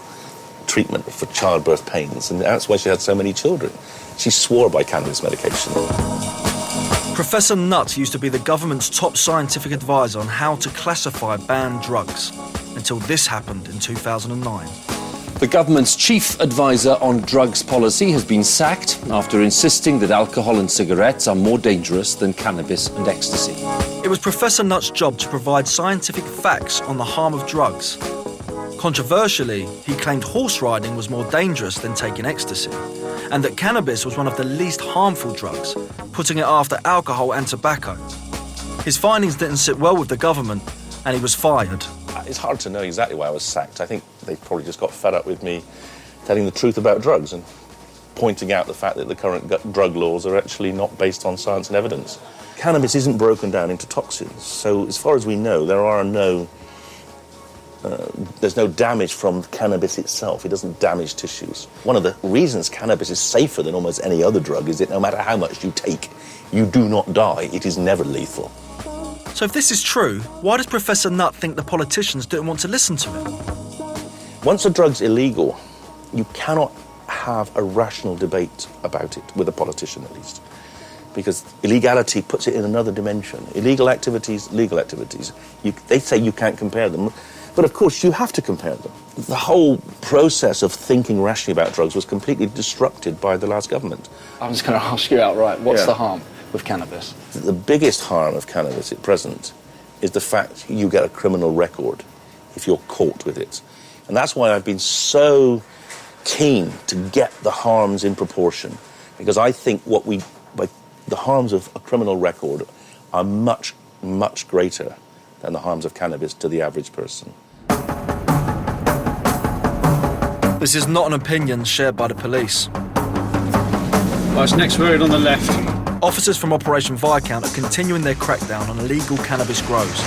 treatment for childbirth pains, and that's why she had so many children. She swore by cannabis medication. Professor Nutt used to be the government's top scientific advisor on how to classify banned drugs, until this happened in 2009. The government's chief advisor on drugs policy has been sacked after insisting that alcohol and cigarettes are more dangerous than cannabis and ecstasy. It was Professor Nutt's job to provide scientific facts on the harm of drugs. Controversially, he claimed horse riding was more dangerous than taking ecstasy, and that cannabis was one of the least harmful drugs, putting it after alcohol and tobacco. His findings didn't sit well with the government, and he was fired. It's hard to know exactly why I was sacked. I think they probably just got fed up with me telling the truth about drugs and pointing out the fact that the current drug laws are actually not based on science and evidence. Cannabis isn't broken down into toxins, so as far as we know, there's no damage from cannabis itself. It doesn't damage tissues. One of the reasons cannabis is safer than almost any other drug is that no matter how much you take, you do not die. It is never lethal. So if this is true, why does Professor Nutt think the politicians didn't want to listen to him? Once a drug's illegal, you cannot have a rational debate about it, with a politician at least. Because illegality puts it in another dimension. Illegal activities, legal activities. They say you can't compare them. But of course, you have to compare them. The whole process of thinking rationally about drugs was completely disrupted by the last government. I'm just going to ask you outright, what's the harm with cannabis? The biggest harm of cannabis at present is the fact you get a criminal record if you're caught with it. And that's why I've been so keen to get the harms in proportion, because I think the harms of a criminal record are much, much greater than the harms of cannabis to the average person. This is not an opinion shared by the police. It's next road on the left. Officers from Operation Viscount are continuing their crackdown on illegal cannabis grows.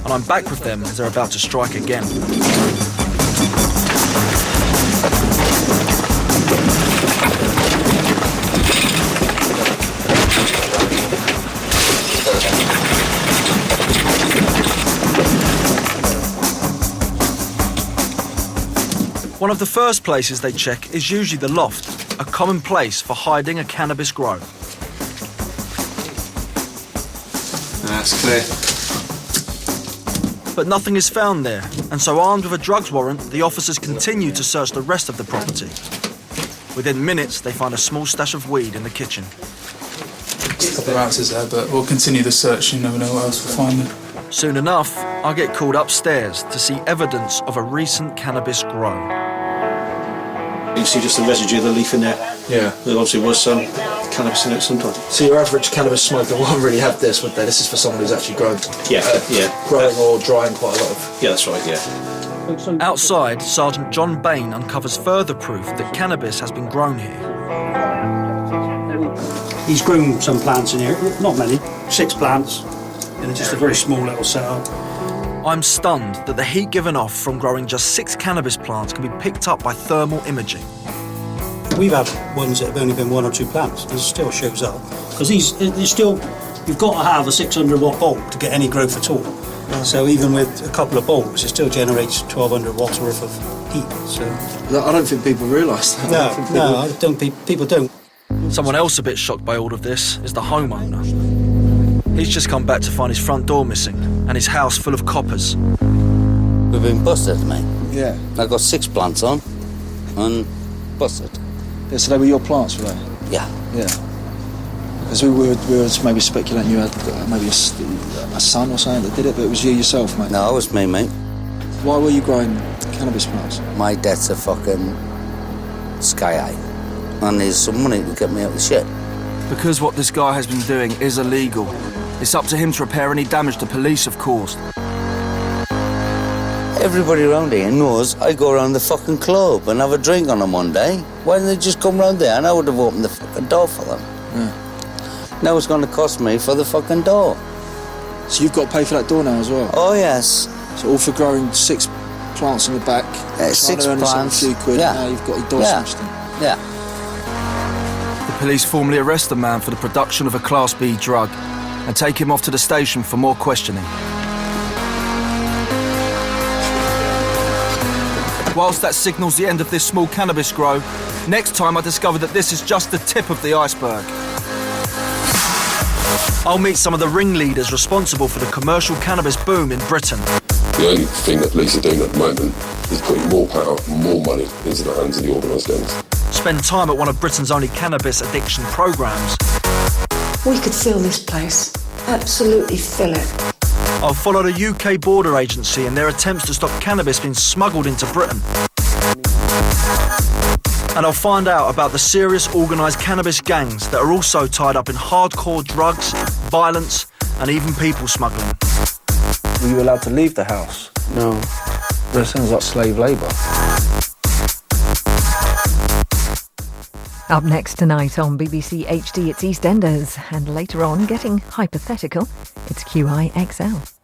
And I'm back with them as they're about to strike again. One of the first places they check is usually the loft, a common place for hiding a cannabis grow. That's clear. But nothing is found there, and so armed with a drugs warrant, the officers continue to search the rest of the property. Within minutes, they find a small stash of weed in the kitchen. A couple of ounces there, but we'll continue the search. You never know what else we'll find them. Soon enough, I get called upstairs to see evidence of a recent cannabis grow. You see just the residue of the leaf in there. Yeah. There obviously was some cannabis in it sometime. So your average cannabis smoker won't really have this, would they? This is for someone who's actually grown. Growing or drying quite a lot of. Yeah, that's right, yeah. Outside, Sergeant John Bain uncovers further proof that cannabis has been grown here. He's grown some plants in here, not many, 6 plants, in just a very small little setup. I'm stunned that the heat given off from growing just 6 cannabis plants can be picked up by thermal imaging. We've had ones that have only been 1 or 2 plants, and it still shows up. Because you've got to have a 600 watt bulb to get any growth at all. So even with a couple of bulbs, it still generates 1200 watts worth of heat. So I don't think people realise that. I don't think people don't. Someone else a bit shocked by all of this is the homeowner. He's just come back to find his front door missing and his house full of coppers. We've been busted, mate. Yeah. I got 6 plants on and busted. Yeah, so they were your plants, were they? Yeah. Yeah. Because we were maybe speculating you had maybe a son or something that did it, but it was you yourself, mate. No, it was me, mate. Why were you growing cannabis plants? My dad's a fucking sky eye, and there's some money to get me out of the shit. Because what this guy has been doing is illegal, it's up to him to repair any damage the police have caused. Everybody around here knows I go around the fucking club and have a drink on a Monday. Why didn't they just come round there and I would have opened the fucking door for them? Yeah. Now it's going to cost me for the fucking door. So you've got to pay for that door now as well? Oh, yes. So all for growing 6 plants in the back, Yeah, 6 plants. A few quid, Yeah. and now you've got your door smashed in. Yeah. The police formally arrest the man for the production of a Class B drug and take him off to the station for more questioning. Whilst that signals the end of this small cannabis grow, next time I discover that this is just the tip of the iceberg. I'll meet some of the ringleaders responsible for the commercial cannabis boom in Britain. The only thing that police are doing at the moment is putting more power, more money into the hands of the organised gangs. Spend time at one of Britain's only cannabis addiction programmes. We could fill this place. Absolutely fill it. I'll follow the UK Border Agency in their attempts to stop cannabis being smuggled into Britain. And I'll find out about the serious organised cannabis gangs that are also tied up in hardcore drugs, violence, and even people smuggling. Were you allowed to leave the house? No. That sounds like slave labour. Up next tonight on BBC HD, it's EastEnders, and later on, getting hypothetical, it's QIXL.